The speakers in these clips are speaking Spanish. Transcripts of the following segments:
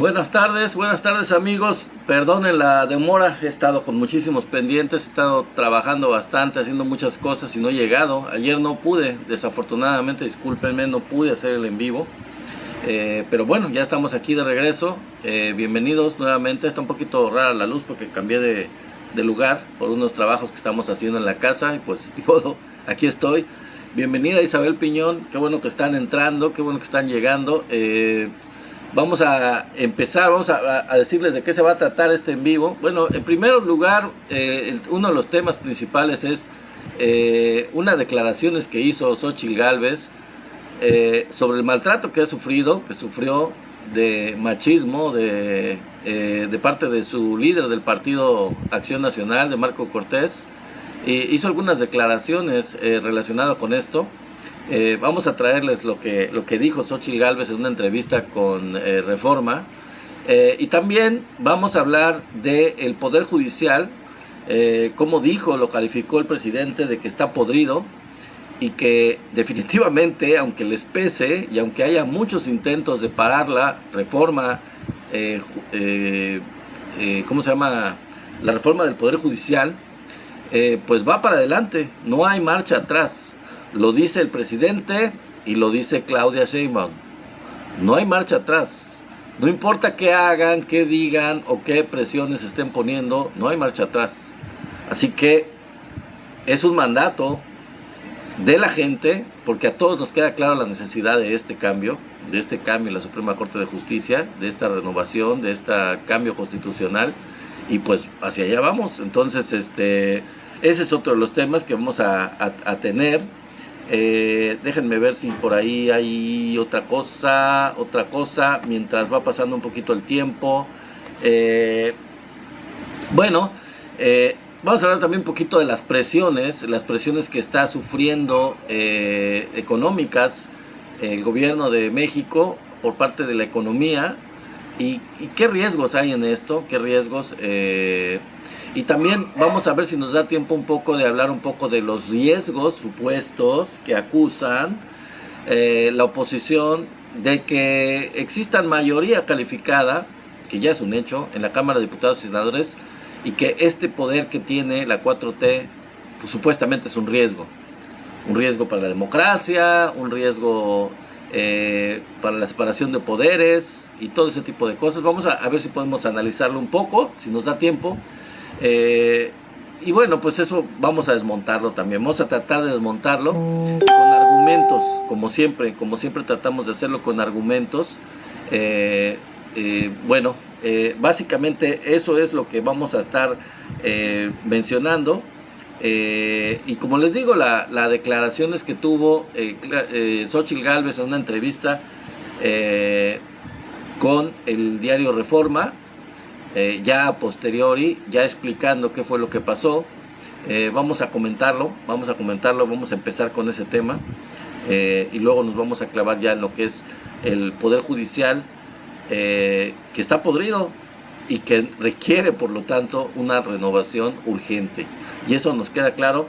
Buenas tardes amigos, perdonen la demora, he estado con muchísimos pendientes, he estado trabajando bastante, haciendo muchas cosas y no he llegado. Ayer no pude, desafortunadamente, discúlpenme, no pude hacer el en vivo, pero bueno, ya estamos aquí de regreso. Bienvenidos nuevamente. Está un poquito rara la luz porque cambié de lugar por unos trabajos que estamos haciendo en la casa y pues ni modo, aquí estoy. Bienvenida Isabel Piñón, qué bueno que están entrando, qué bueno que están llegando. Vamos a empezar, vamos a decirles de qué se va a tratar este en vivo. Bueno, en primer lugar, uno de los temas principales es unas declaraciones que hizo Xóchitl Gálvez sobre el maltrato que sufrió de machismo de parte de su líder del Partido Acción Nacional, de Marco Cortés. Hizo algunas declaraciones relacionadas con esto. Vamos a traerles lo que dijo Xóchitl Gálvez en una entrevista con Reforma, y también vamos a hablar del Poder Judicial, como lo calificó el presidente de que está podrido y que definitivamente, aunque les pese y aunque haya muchos intentos de parar la reforma, la reforma del Poder Judicial, pues va para adelante, no hay marcha atrás. Lo dice el presidente y lo dice Claudia Sheinbaum. No hay marcha atrás. No importa qué hagan, qué digan o qué presiones estén poniendo, no hay marcha atrás. Así que es un mandato de la gente, porque a todos nos queda clara la necesidad de este cambio en la Suprema Corte de Justicia, de esta renovación, de este cambio constitucional, y pues hacia allá vamos. Entonces, ese es otro de los temas que vamos a tener. Déjenme ver si por ahí hay otra cosa, mientras va pasando un poquito el tiempo. Vamos a hablar también un poquito de las presiones que está sufriendo económicas el gobierno de México por parte de la economía, y qué riesgos hay en esto, y también vamos a ver si nos da tiempo un poco de hablar un poco de los riesgos supuestos que acusan la oposición de que existan mayoría calificada, que ya es un hecho, en la Cámara de Diputados y Senadores, y que este poder que tiene la 4T, pues supuestamente es un riesgo para la democracia, un riesgo para la separación de poderes y todo ese tipo de cosas. Vamos a ver si podemos analizarlo un poco, si nos da tiempo. Y bueno, pues eso vamos a desmontarlo también. Vamos a tratar de desmontarlo con argumentos, como siempre tratamos de hacerlo con argumentos. Básicamente eso es lo que vamos a estar mencionando. Y como les digo, la declaraciones que tuvo Xóchitl Gálvez en una entrevista con el diario Reforma, ya a posteriori, ya explicando qué fue lo que pasó. Vamos a comentarlo, vamos a empezar con ese tema, y luego nos vamos a clavar ya en lo que es el Poder Judicial, que está podrido y que requiere, por lo tanto, una renovación urgente. Y eso nos queda claro,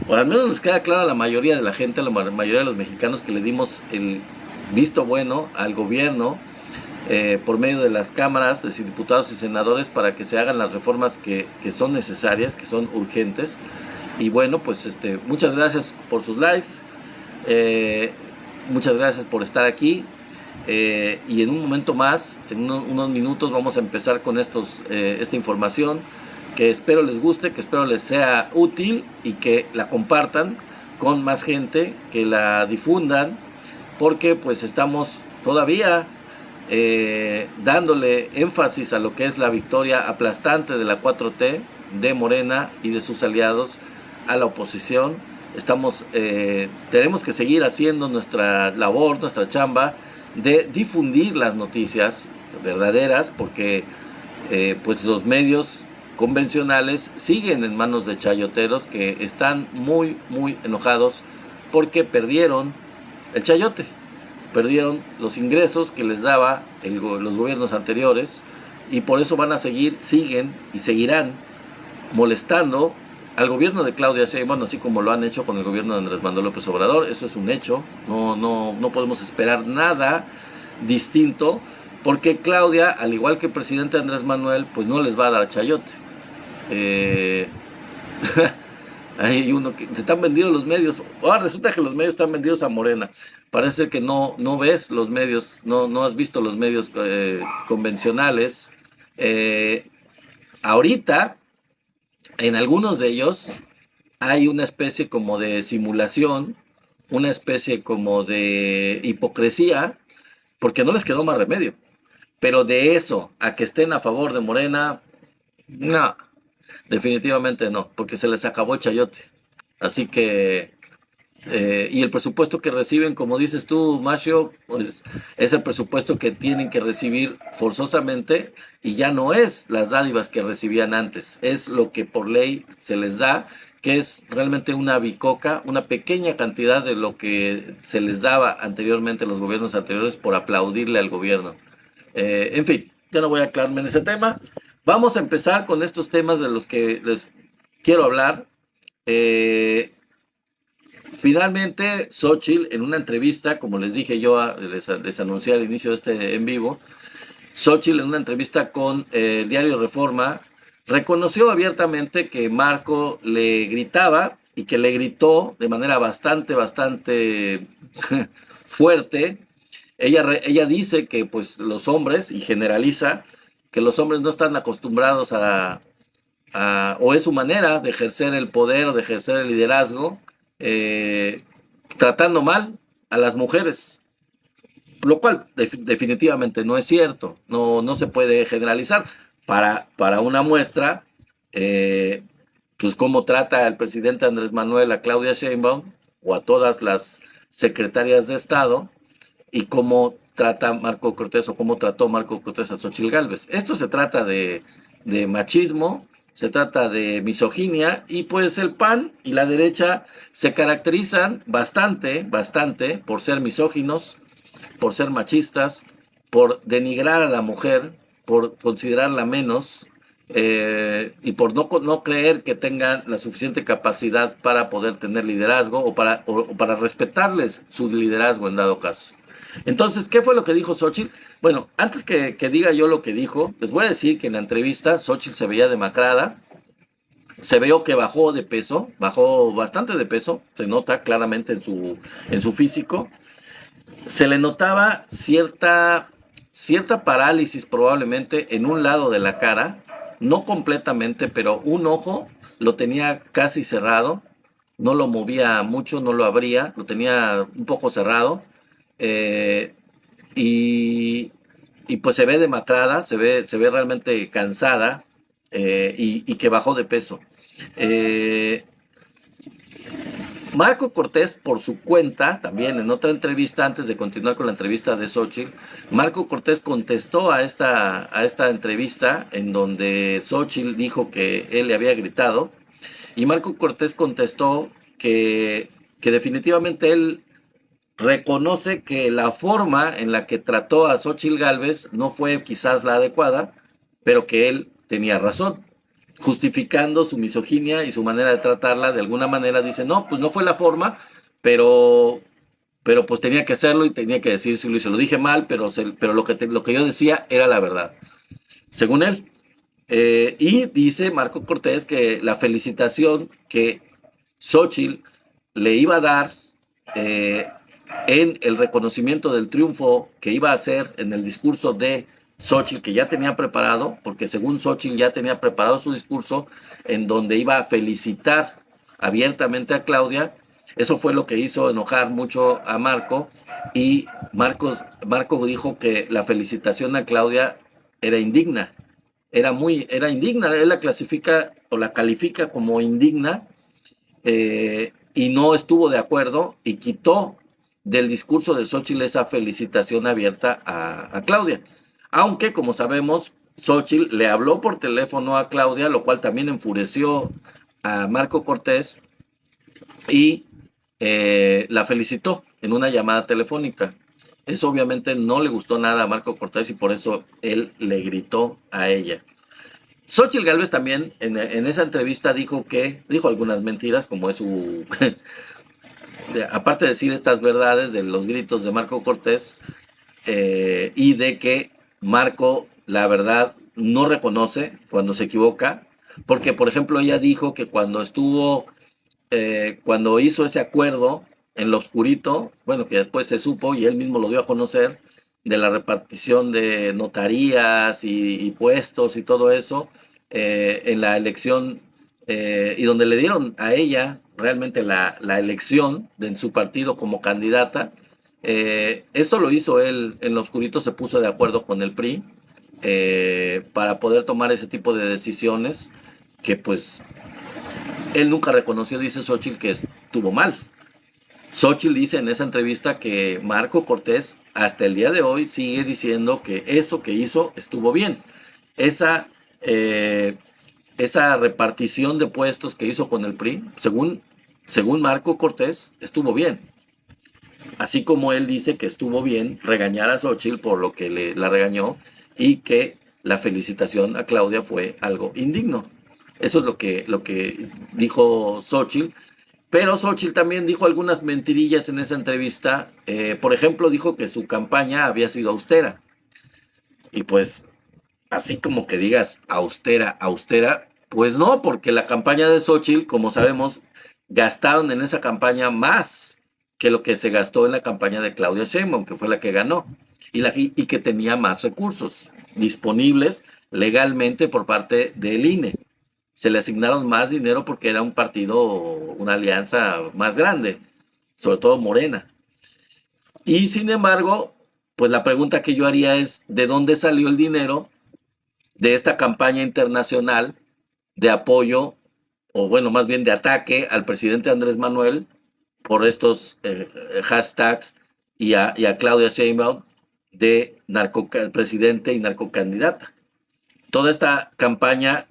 o al menos nos queda claro a la mayoría de la gente, a la mayoría de los mexicanos que le dimos el visto bueno al gobierno, por medio de las cámaras de diputados y senadores, para que se hagan las reformas que son necesarias, que son urgentes. Y bueno, pues muchas gracias por sus likes, muchas gracias por estar aquí, y en un momento más, en unos minutos, vamos a empezar con esta información que espero les guste, que espero les sea útil y que la compartan con más gente, que la difundan, porque pues estamos todavía dándole énfasis a lo que es la victoria aplastante de la 4T, de Morena y de sus aliados a la oposición. Tenemos que seguir haciendo nuestra labor, nuestra chamba de difundir las noticias verdaderas, porque pues los medios convencionales siguen en manos de chayoteros que están muy enojados porque perdieron el chayote. Perdieron los ingresos que les daba los gobiernos anteriores, y por eso siguen y seguirán molestando al gobierno de Claudia Sheinbaum, así como lo han hecho con el gobierno de Andrés Manuel López Obrador. Eso es un hecho, no podemos esperar nada distinto. porque Claudia, al igual que el presidente Andrés Manuel, pues no les va a dar chayote. Eh, Hay uno que están vendidos los medios. Ahora resulta que los medios están vendidos a Morena. Parece que no ves los medios, no has visto los medios convencionales. Eh, Ahorita, en algunos de ellos, hay una especie como de simulación, una especie como de hipocresía, porque no les quedó más remedio. Pero de eso a que estén a favor de Morena, no, definitivamente no, porque se les acabó el chayote. Así que, y el presupuesto que reciben, como dices tú, Macio, pues es el presupuesto que tienen que recibir forzosamente y ya no es las dádivas que recibían antes, es lo que por ley se les da, que es realmente una bicoca, una pequeña cantidad de lo que se les daba anteriormente a los gobiernos anteriores por aplaudirle al gobierno. En fin, ya no voy a aclararme en ese tema. Vamos a empezar con estos temas de los que les quiero hablar. Eh, Finalmente, Xochitl, en una entrevista, como les dije yo, les anuncié al inicio de este en vivo, Xochitl en una entrevista con el diario Reforma, reconoció abiertamente que Marco le gritaba y que le gritó de manera bastante fuerte. Ella dice que pues los hombres, y generaliza, que los hombres no están acostumbrados o es su manera de ejercer el poder o de ejercer el liderazgo, eh, tratando mal a las mujeres, lo cual definitivamente no es cierto, no se puede generalizar. Para una muestra, eh, pues cómo trata el presidente Andrés Manuel a Claudia Sheinbaum o a todas las secretarias de Estado y cómo trata Marco Cortés o cómo trató Marco Cortés a Xochitl Gálvez. Esto se trata de machismo, se trata de misoginia y pues el PAN y la derecha se caracterizan bastante por ser misóginos, por ser machistas, por denigrar a la mujer, por considerarla menos y por no creer que tengan la suficiente capacidad para poder tener liderazgo o para respetarles su liderazgo en dado caso. Entonces, ¿qué fue lo que dijo Xochitl? Bueno, antes que diga yo lo que dijo, les voy a decir que en la entrevista Xochitl se veía demacrada, se vio que bajó de peso, bajó bastante de peso, se nota claramente en su físico, se le notaba cierta parálisis probablemente en un lado de la cara, no completamente, pero un ojo lo tenía casi cerrado, no lo movía mucho, no lo abría, lo tenía un poco cerrado, eh, y, y pues se ve demacrada, se ve realmente cansada y que bajó de peso. Eh, Marco Cortés, por su cuenta, también en otra entrevista, antes de continuar con la entrevista de Xochitl, Marco Cortés contestó a esta entrevista en donde Xochitl dijo que él le había gritado, y Marco Cortés contestó que definitivamente él reconoce que la forma en la que trató a Xochitl Gálvez no fue quizás la adecuada, pero que él tenía razón, justificando su misoginia y su manera de tratarla. De alguna manera dice, no, pues no fue la forma, pero, pero pues tenía que hacerlo y tenía que decírselo y se lo dije mal, pero lo que yo decía era la verdad, según él. Y dice Marco Cortés que la felicitación que Xochitl le iba a dar eh, en el reconocimiento del triunfo que iba a hacer en el discurso de Xochitl, que ya tenía preparado, porque según Xochitl ya tenía preparado su discurso en donde iba a felicitar abiertamente a Claudia. Eso fue lo que hizo enojar mucho a Marco y Marco dijo que la felicitación a Claudia era indigna, era indigna, él la clasifica o la califica como indigna y no estuvo de acuerdo y quitó del discurso de Xochitl esa felicitación abierta a Claudia. Aunque, como sabemos, Xochitl le habló por teléfono a Claudia, lo cual también enfureció a Marco Cortés y la felicitó en una llamada telefónica. Eso obviamente no le gustó nada a Marco Cortés y por eso él le gritó a ella. Xochitl Gálvez también en esa entrevista dijo algunas mentiras, como es su, aparte de decir estas verdades de los gritos de Marco Cortés y de que Marco, la verdad, no reconoce cuando se equivoca, porque, por ejemplo, ella dijo que cuando hizo ese acuerdo en lo oscurito, bueno, que después se supo y él mismo lo dio a conocer, de la repartición de notarías y puestos y todo eso, en la elección, y donde le dieron a ella realmente la elección de en su partido como candidata, eso lo hizo él en lo oscurito, se puso de acuerdo con el PRI para poder tomar ese tipo de decisiones que pues él nunca reconoció, dice Xochitl, que estuvo mal. Xochitl dice en esa entrevista que Marco Cortés hasta el día de hoy sigue diciendo que eso que hizo estuvo bien. Esa, eh, esa repartición de puestos que hizo con el PRI, según Marco Cortés, estuvo bien. Así como él dice que estuvo bien regañar a Xochitl por lo que la regañó y que la felicitación a Claudia fue algo indigno. Eso es lo que dijo Xochitl. Pero Xochitl también dijo algunas mentirillas en esa entrevista. Por ejemplo, dijo que su campaña había sido austera. Y pues, así como que digas austera, austera, pues no, porque la campaña de Xochitl, como sabemos, gastaron en esa campaña más que lo que se gastó en la campaña de Claudia Sheinbaum, que fue la que ganó, y que tenía más recursos disponibles legalmente por parte del INE. Se le asignaron más dinero porque era un partido, una alianza más grande, sobre todo Morena. Y sin embargo, pues la pregunta que yo haría es, ¿de dónde salió el dinero de esta campaña internacional de apoyo, o bueno, más bien de ataque al presidente Andrés Manuel por estos hashtags y a Claudia Sheinbaum de presidente y narcocandidata? Toda esta campaña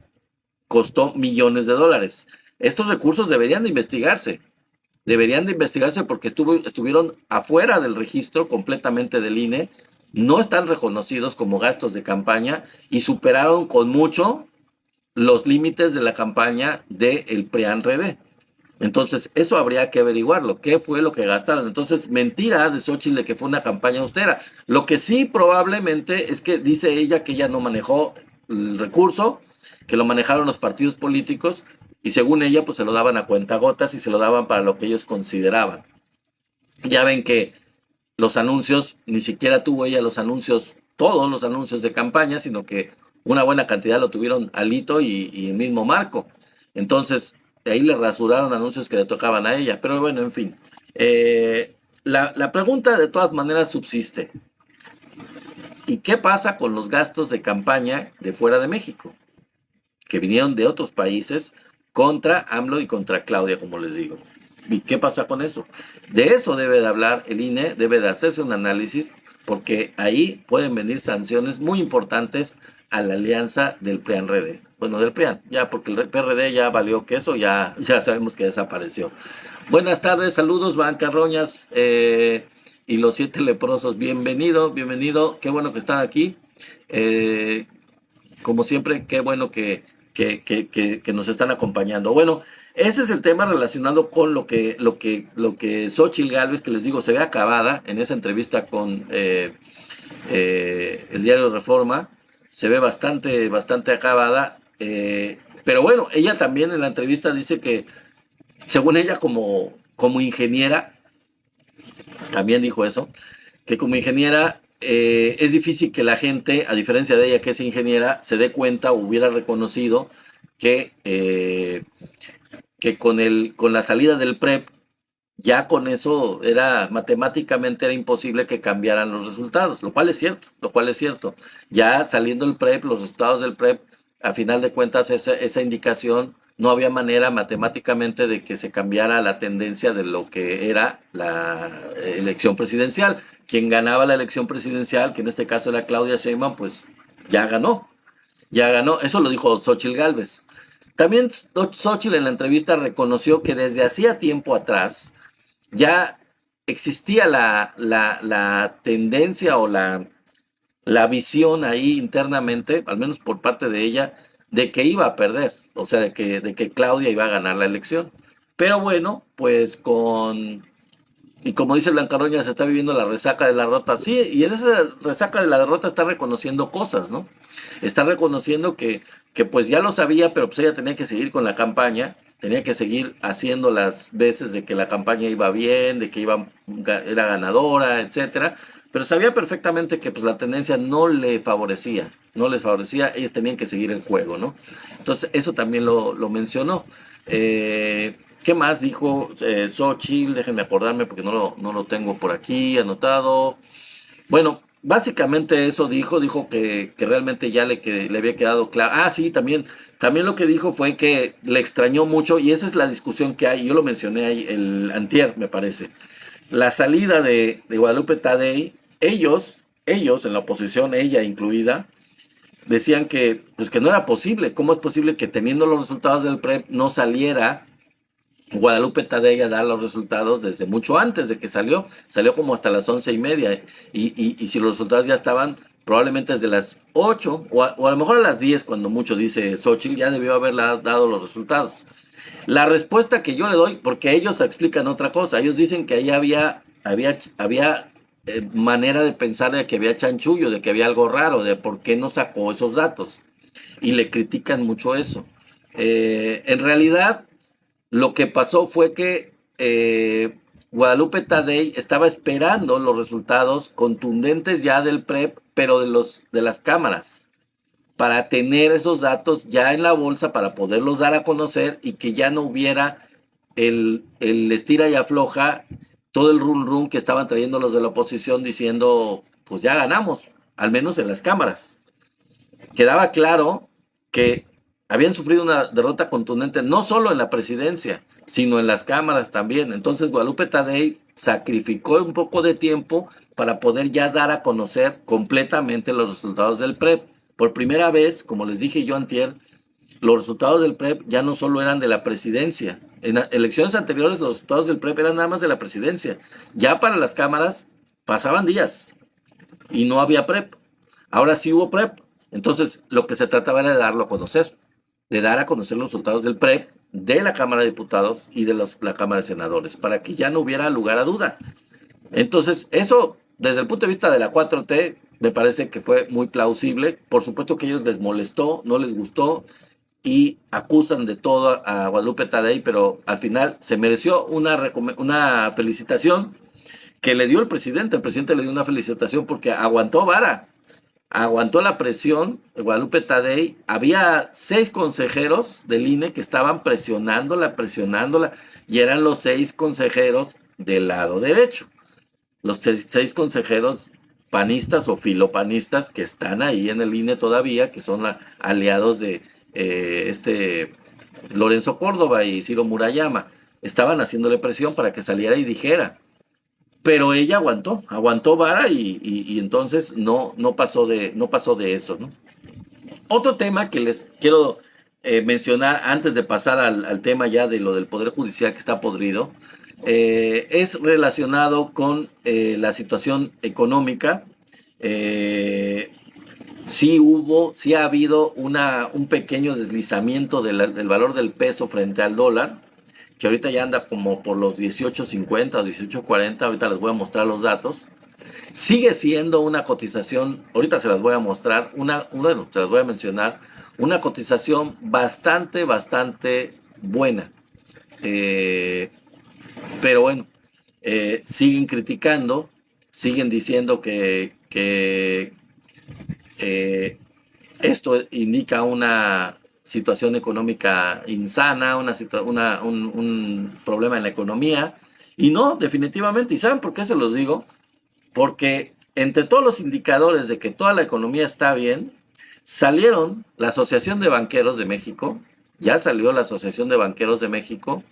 costó millones de dólares. Estos recursos deberían de investigarse porque estuvieron afuera del registro completamente del INE, no están reconocidos como gastos de campaña y superaron con mucho los límites de la campaña del PRIAN-RD. Entonces, eso habría que averiguarlo. ¿Qué fue lo que gastaron? Entonces, mentira de Xochitl de que fue una campaña austera. Lo que sí probablemente es que dice ella que ella no manejó el recurso, que lo manejaron los partidos políticos y según ella, pues se lo daban a cuentagotas y se lo daban para lo que ellos consideraban. Ya ven que los anuncios, ni siquiera tuvo ella los anuncios, todos los anuncios de campaña, sino que una buena cantidad lo tuvieron Alito y el mismo Marco. Entonces, de ahí le rasuraron anuncios que le tocaban a ella. Pero bueno, en fin. La pregunta de todas maneras subsiste. ¿Y qué pasa con los gastos de campaña de fuera de México? Que vinieron de otros países contra AMLO y contra Claudia, como les digo. ¿Y qué pasa con eso? De eso debe de hablar el INE, debe de hacerse un análisis, porque ahí pueden venir sanciones muy importantes a la alianza del PRIAN-RD. Bueno, del PRIAN, ya porque el PRD ya valió queso, ya sabemos que desapareció. Buenas tardes, saludos, Banca Roñas y los 7 leprosos. Bienvenido, bienvenido, qué bueno que están aquí. Eh, Como siempre, qué bueno que nos están acompañando. Bueno, ese es el tema relacionado con lo que Xochitl Gálvez, que les digo, se ve acabada en esa entrevista con el diario Reforma, se ve bastante acabada. Pero bueno, ella también en la entrevista dice que, según ella, como ingeniera, también dijo eso, que como ingeniera es difícil que la gente, a diferencia de ella que es ingeniera, se dé cuenta o hubiera reconocido que con la salida del PREP, ya con eso matemáticamente era imposible que cambiaran los resultados, lo cual es cierto. Ya saliendo el PREP, los resultados del PREP, a final de cuentas, esa indicación, no había manera matemáticamente de que se cambiara la tendencia de lo que era la elección presidencial. Quien ganaba la elección presidencial, que en este caso era Claudia Sheinbaum, pues ya ganó, ya ganó. Eso lo dijo Xochitl Gálvez. También Xochitl en la entrevista reconoció que desde hacía tiempo atrás ya existía la tendencia o la visión ahí internamente, al menos por parte de ella, de que iba a perder, o sea, de que Claudia iba a ganar la elección. Pero bueno, pues con y como dice Blancaroña, se está viviendo la resaca de la derrota. Sí, y en esa resaca de la derrota está reconociendo cosas, ¿no? Está reconociendo que pues ya lo sabía, pero pues ella tenía que seguir con la campaña, tenía que seguir haciendo las veces de que la campaña iba bien, de que era ganadora, etcétera, pero sabía perfectamente que pues la tendencia no le favorecía, no les favorecía, ellos tenían que seguir el juego, ¿no? Entonces eso también lo mencionó. ¿Qué más dijo Xochitl? Déjenme acordarme porque no lo tengo por aquí anotado. Bueno, básicamente eso dijo que realmente ya le había quedado claro. Ah, sí, también lo que dijo fue que le extrañó mucho, y esa es la discusión que hay, yo lo mencioné ahí el antier, me parece. La salida de Guadalupe Tadei, ellos en la oposición, ella incluida, decían que, pues que no era posible. ¿Cómo es posible que teniendo los resultados del PREP no saliera Guadalupe Tadei a dar los resultados desde mucho antes de que salió como hasta las 11:30, y si los resultados ya estaban, probablemente desde las 8 o a lo mejor a las 10, cuando mucho dice Xochitl, ya debió haber dado los resultados. La respuesta que yo le doy, porque ellos explican otra cosa, ellos dicen que ahí había manera de pensar de que había chanchullo, de que había algo raro, de por qué no sacó esos datos, y le critican mucho eso. En realidad, lo que pasó fue que Guadalupe Tadei estaba esperando los resultados contundentes ya del PREP, pero de las cámaras, para tener esos datos ya en la bolsa, para poderlos dar a conocer y que ya no hubiera el estira y afloja, todo el run run que estaban trayendo los de la oposición diciendo, pues ya ganamos, al menos en las cámaras. Quedaba claro que habían sufrido una derrota contundente, no solo en la presidencia, sino en las cámaras también. Entonces Guadalupe Tadei sacrificó un poco de tiempo para poder ya dar a conocer completamente los resultados del PREP. Por primera vez, como les dije yo antier, los resultados del PREP ya no solo eran de la presidencia. En elecciones anteriores los resultados del PREP eran nada más de la presidencia. Ya para las cámaras pasaban días y no había PREP. Ahora sí hubo PREP. Entonces, lo que se trataba era de darlo a conocer, de dar a conocer los resultados del PREP, de la Cámara de Diputados y de la Cámara de Senadores, para que ya no hubiera lugar a duda. Entonces, eso, desde el punto de vista de la 4T, me parece que fue muy plausible. Por supuesto que a ellos les molestó, no les gustó, y acusan de todo a Guadalupe Tadei, pero al final se mereció una felicitación que le dio el presidente. El presidente le dio una felicitación porque aguantó vara, aguantó la presión de Guadalupe Tadei. Había 6 consejeros del INE que estaban presionándola, y eran los 6 consejeros del lado derecho. Los 6 consejeros panistas o filopanistas que están ahí en el INE todavía, que son aliados de Lorenzo Córdoba y Ciro Murayama, estaban haciéndole presión para que saliera y dijera. Pero ella aguantó vara, y entonces no pasó de eso, ¿no? Otro tema que les quiero mencionar antes de pasar al tema ya de lo del Poder Judicial que está podrido, es relacionado con la situación económica. Sí ha habido un pequeño deslizamiento del valor del peso frente al dólar, que ahorita ya anda como por los 18.50 o 18.40, ahorita les voy a mostrar los datos. Sigue siendo una cotización, ahorita se las voy a mostrar, bueno, se las voy a mencionar, una cotización bastante buena. Pero bueno, siguen criticando, siguen diciendo que esto indica una situación económica insana, un problema en la economía. Y no, definitivamente. ¿Y saben por qué se los digo? Porque entre todos los indicadores de que toda la economía está bien, salieron la Asociación de Banqueros de México, ya salió la Asociación de Banqueros de México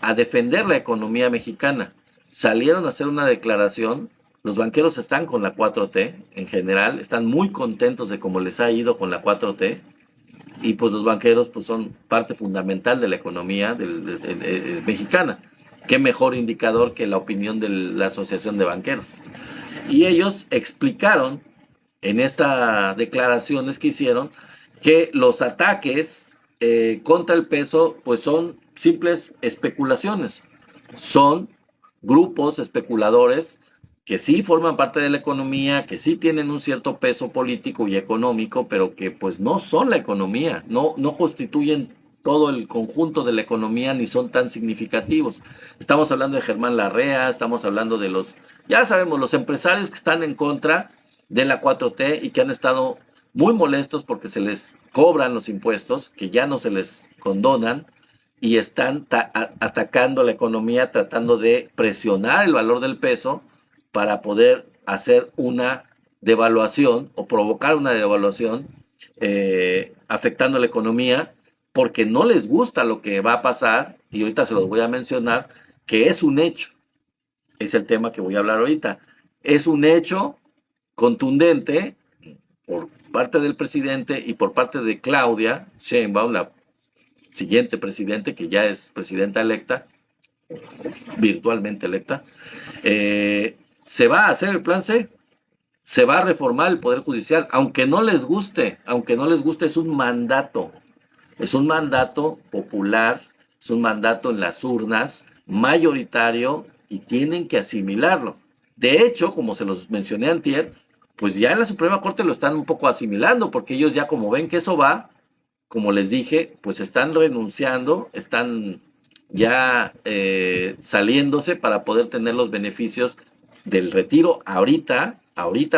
a defender la economía mexicana. Salieron a hacer una declaración. Los banqueros están con la 4T en general, están muy contentos de cómo les ha ido con la 4T, y pues los banqueros pues son parte fundamental de la economía mexicana. Qué mejor indicador que la opinión de la Asociación de Banqueros. Y ellos explicaron en estas declaraciones que hicieron que los ataques contra el peso pues son simples especulaciones, son grupos especuladores que sí forman parte de la economía, que sí tienen un cierto peso político y económico, pero que pues no son la economía, no constituyen todo el conjunto de la economía ni son tan significativos. Estamos hablando de Germán Larrea, estamos hablando de ya sabemos, los empresarios que están en contra de la 4T y que han estado muy molestos porque se les cobran los impuestos, que ya no se les condonan, y están atacando a la economía, tratando de presionar el valor del peso para poder hacer una devaluación o provocar una devaluación afectando a la economía, porque no les gusta lo que va a pasar, y ahorita se los voy a mencionar, que es un hecho, es el tema que voy a hablar ahorita, es un hecho contundente por parte del presidente y por parte de Claudia Sheinbaum, la siguiente presidente, que ya es presidenta electa, virtualmente electa, se va a hacer el plan C, se va a reformar el Poder Judicial, aunque no les guste, es un mandato popular, es un mandato en las urnas, mayoritario, y tienen que asimilarlo. De hecho, como se los mencioné antier, pues ya en la Suprema Corte lo están un poco asimilando, porque ellos ya como ven que eso va, como les dije, pues están renunciando, están ya saliéndose para poder tener los beneficios del retiro ahorita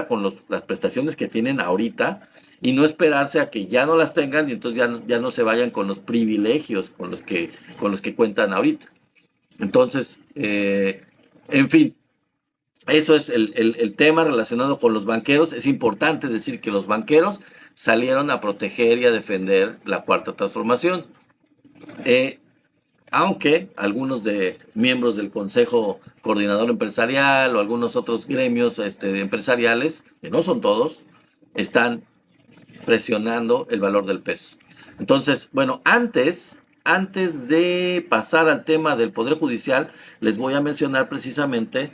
con las prestaciones que tienen ahorita, y no esperarse a que ya no las tengan y entonces ya no se vayan con los privilegios con los que cuentan ahorita. Entonces, en fin, eso es el tema relacionado con los banqueros. Es importante decir que los banqueros salieron a proteger y a defender la cuarta transformación. Aunque algunos miembros del Consejo Coordinador Empresarial o algunos otros gremios empresariales, que no son todos, están presionando el valor del peso. Entonces, bueno, antes de pasar al tema del Poder Judicial, les voy a mencionar precisamente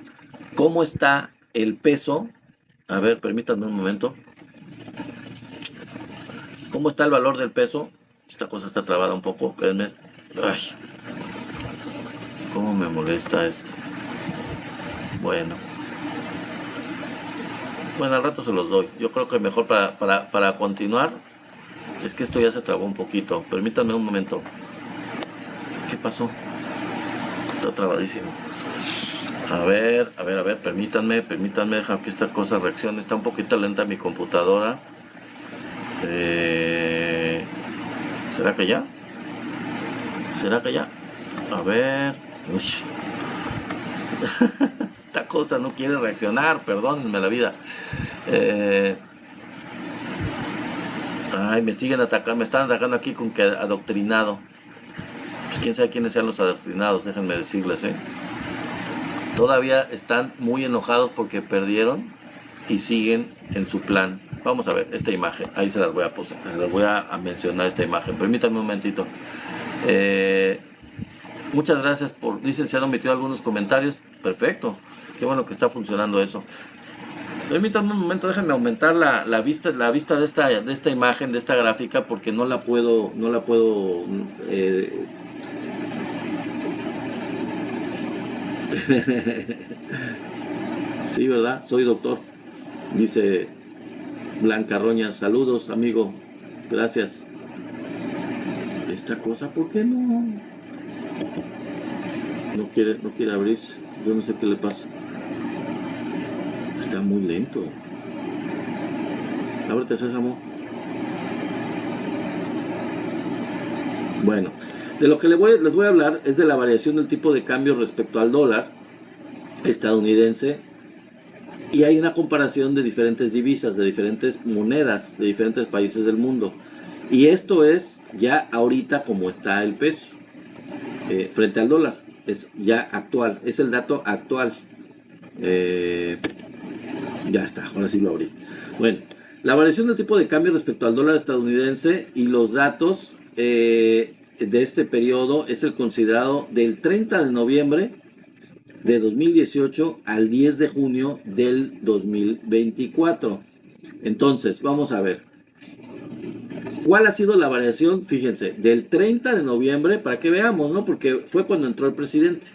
cómo está el peso. A ver, permítanme un momento. ¿Cómo está el valor del peso? Esta cosa está trabada un poco, espérenme. Ay, cómo me molesta esto. Bueno, al rato se los doy. Yo creo que mejor para continuar, es que esto ya se trabó un poquito. Permítanme un momento. ¿Qué pasó? Está trabadísimo. A ver, permítanme, deja que esta cosa reaccione. Está un poquito lenta mi computadora. ¿Será que ya? A ver. Uy. Esta cosa no quiere reaccionar, perdónenme la vida. Me están atacando aquí con que adoctrinado. Pues quién sabe quiénes sean los adoctrinados, déjenme decirles, Todavía están muy enojados porque perdieron y siguen en su plan. Vamos a ver esta imagen, ahí se las voy a posar, les voy a mencionar esta imagen. Permítanme un momentito. Muchas gracias dicen se han omitido algunos comentarios. Perfecto, qué bueno que está funcionando eso. Permítanme un momento, déjenme aumentar la vista de esta imagen, de esta gráfica, porque no la puedo sí, ¿verdad? Soy doctor. Dice Blanca Roña, saludos, amigo. Gracias. Esta cosa, ¿por qué no? No quiere abrirse. Yo no sé qué le pasa. Está muy lento. Ábrete, Sésamo. Bueno, de lo que les voy a hablar es de la variación del tipo de cambio respecto al dólar estadounidense, y hay una comparación de diferentes divisas, de diferentes monedas, de diferentes países del mundo. Y esto es ya ahorita como está el peso frente al dólar. Es ya actual, es el dato actual. Ya está, ahora sí lo abrí. Bueno, la variación del tipo de cambio respecto al dólar estadounidense y los datos de este periodo es el considerado del 30 de noviembre de 2018 al 10 de junio del 2024. Entonces, vamos a ver. ¿Cuál ha sido la variación? Fíjense, del 30 de noviembre, para que veamos, ¿no? Porque fue cuando entró el presidente.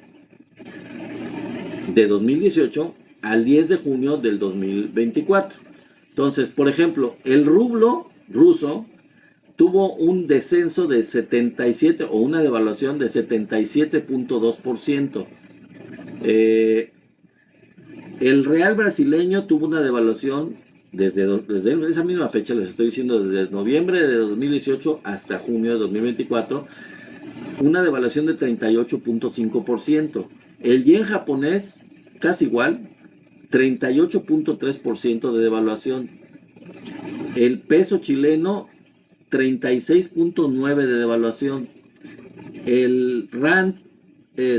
de 2018 al 10 de junio del 2024. Entonces, por ejemplo, el rublo ruso tuvo un descenso de 77 o una devaluación de 77.2%. El real brasileño tuvo una devaluación desde esa misma fecha, les estoy diciendo, desde noviembre de 2018 hasta junio de 2024, una devaluación de 38.5%. El yen japonés, casi igual, 38.3% de devaluación. El peso chileno, 36.9% de devaluación. El rand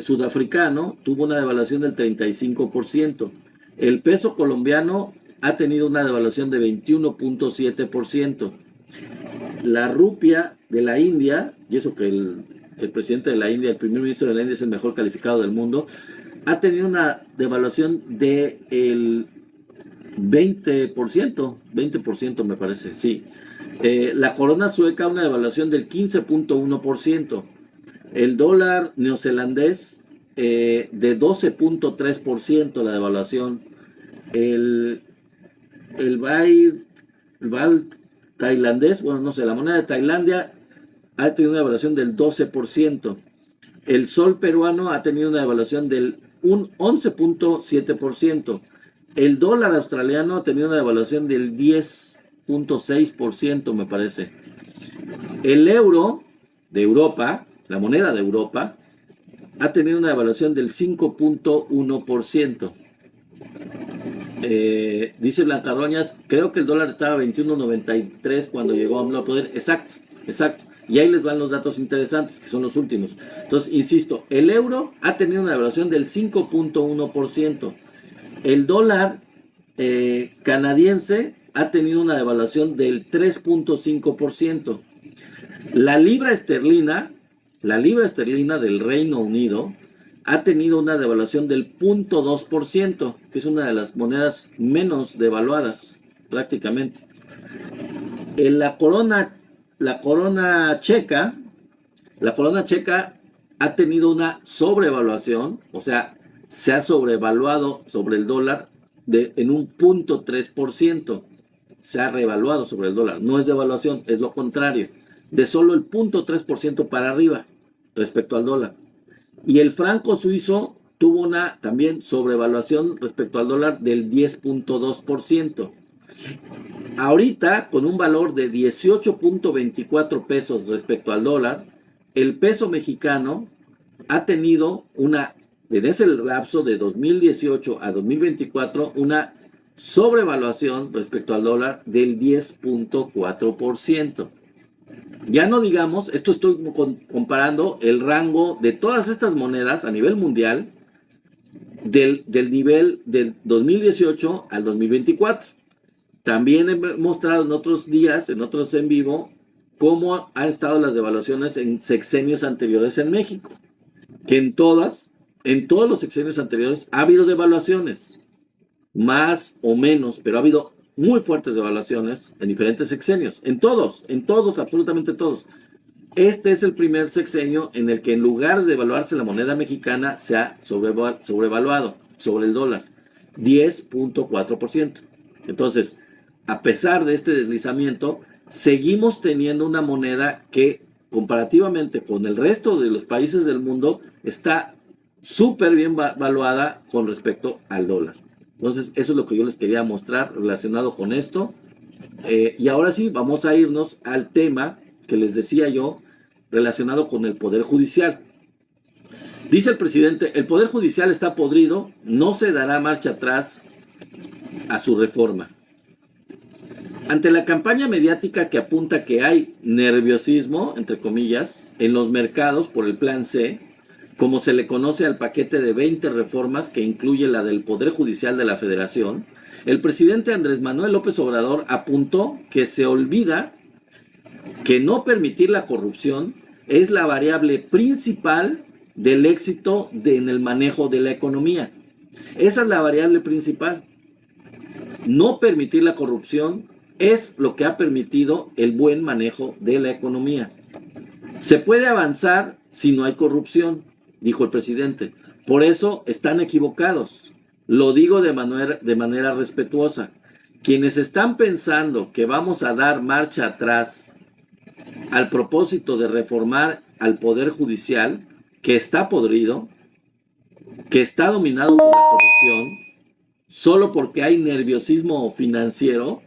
sudafricano tuvo una devaluación del 35%. El peso colombiano ha tenido una devaluación de 21.7%. La rupia de la India, y eso que el presidente de la India, el primer ministro de la India es el mejor calificado del mundo, ha tenido una devaluación del 20% me parece, sí. La corona sueca, una devaluación del 15.1%. El dólar neozelandés, de 12.3% la devaluación. El baht tailandés, bueno, no sé, la moneda de Tailandia ha tenido una devaluación del 12%. El sol peruano ha tenido una devaluación del 11.7%. El dólar australiano ha tenido una devaluación del 10.6%, me parece. El euro de Europa, la moneda de Europa, ha tenido una devaluación del 5.1%. Dice Blanca Roñas, creo que el dólar estaba a 21.93 cuando llegó AMLO al poder. Exacto, exacto. Y ahí les van los datos interesantes, que son los últimos. Entonces, insisto, el euro ha tenido una devaluación del 5.1%. El dólar canadiense ha tenido una devaluación del 3.5%. La libra esterlina del Reino Unido ha tenido una devaluación del 0.2%, que es una de las monedas menos devaluadas prácticamente. La corona checa ha tenido una sobrevaluación, o sea, se ha sobrevaluado sobre el dólar en un 0.3%. Se ha revaluado sobre el dólar. No es devaluación, es lo contrario. De solo el 0.3% para arriba respecto al dólar. Y el franco suizo tuvo una también sobrevaluación respecto al dólar del 10.2%. Ahorita, con un valor de 18.24 pesos respecto al dólar, el peso mexicano ha tenido en ese lapso de 2018 a 2024, una sobrevaluación respecto al dólar del 10.4%. Ya no digamos, esto estoy comparando el rango de todas estas monedas a nivel mundial del nivel del 2018 al 2024. También he mostrado en otros días, en otros en vivo, cómo han estado las devaluaciones en sexenios anteriores en México. Que en todos los sexenios anteriores ha habido devaluaciones, más o menos, pero ha habido muy fuertes devaluaciones en diferentes sexenios, en todos, absolutamente todos. Este es el primer sexenio en el que en lugar de devaluarse la moneda mexicana se ha sobrevaluado sobre el dólar, 10.4%. Entonces, a pesar de este deslizamiento, seguimos teniendo una moneda que comparativamente con el resto de los países del mundo está súper bien valuada con respecto al dólar. Entonces, eso es lo que yo les quería mostrar relacionado con esto. Y ahora sí, vamos a irnos al tema que les decía yo relacionado con el Poder Judicial. Dice el presidente, el Poder Judicial está podrido, no se dará marcha atrás a su reforma. Ante la campaña mediática que apunta que hay nerviosismo, entre comillas, en los mercados por el Plan C, como se le conoce al paquete de 20 reformas que incluye la del Poder Judicial de la Federación, el presidente Andrés Manuel López Obrador apuntó que se olvida que no permitir la corrupción es la variable principal del éxito en el manejo de la economía. Esa es la variable principal. No permitir la corrupción es lo que ha permitido el buen manejo de la economía. Se puede avanzar si no hay corrupción, dijo el presidente, Por eso están equivocados. Lo digo de manera respetuosa. Quienes están pensando que vamos a dar marcha atrás al propósito de reformar al Poder Judicial, que está podrido, que está dominado por la corrupción, solo porque hay nerviosismo financiero,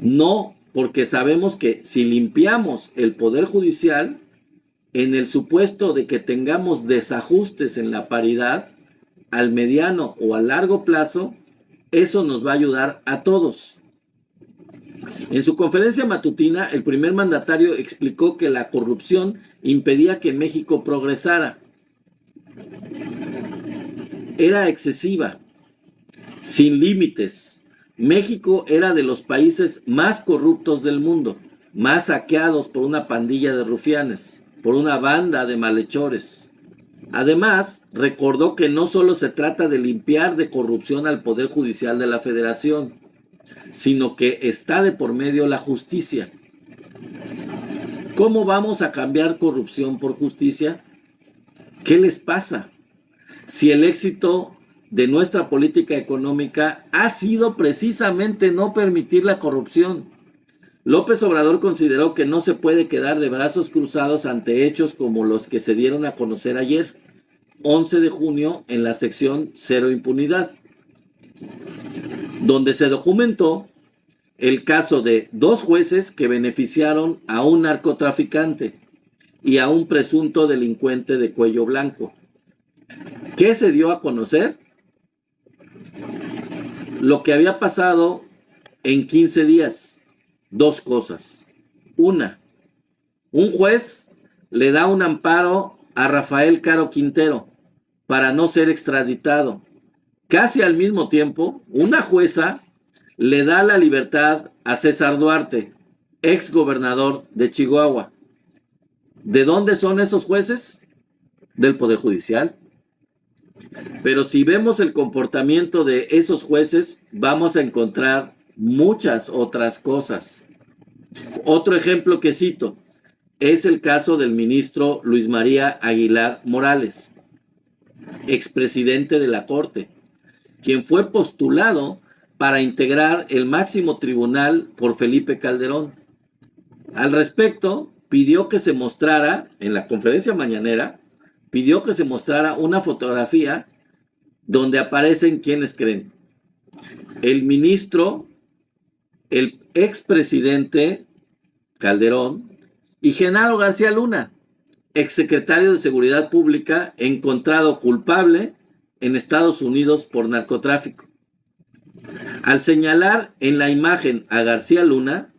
no, porque sabemos que si limpiamos el Poder Judicial, en el supuesto de que tengamos desajustes en la paridad, al mediano o a largo plazo, eso nos va a ayudar a todos. En su conferencia matutina, el primer mandatario explicó que la corrupción impedía que México progresara. Era excesiva, sin límites. México era de los países más corruptos del mundo, más saqueados por una pandilla de rufianes, por una banda de malhechores. Además, recordó que no solo se trata de limpiar de corrupción al Poder Judicial de la Federación, sino que está de por medio la justicia. ¿Cómo vamos a cambiar corrupción por justicia? ¿Qué les pasa? Si el éxito de nuestra política económica ha sido precisamente no permitir la corrupción. López Obrador consideró que no se puede quedar de brazos cruzados ante hechos como los que se dieron a conocer ayer, 11 de junio, en la sección Cero Impunidad, donde se documentó el caso de 2 jueces que beneficiaron a un narcotraficante y a un presunto delincuente de cuello blanco. ¿Qué se dio a conocer? Lo que había pasado en 15 días. 2 cosas. Una, un juez le da un amparo a Rafael Caro Quintero para no ser extraditado. Casi al mismo tiempo, una jueza le da la libertad a César Duarte, ex gobernador de Chihuahua. ¿De dónde son esos jueces? Del Poder Judicial. Pero si vemos el comportamiento de esos jueces, vamos a encontrar muchas otras cosas. Otro ejemplo que cito es el caso del ministro Luis María Aguilar Morales, expresidente de la Corte, quien fue postulado para integrar el máximo tribunal por Felipe Calderón. Al respecto, pidió que se mostrara, en la conferencia mañanera, pidió que se mostrara una fotografía donde aparecen quienes creen. El ministro, el expresidente Calderón y Genaro García Luna, exsecretario de Seguridad Pública, encontrado culpable en Estados Unidos por narcotráfico. Al señalar en la imagen a García Luna,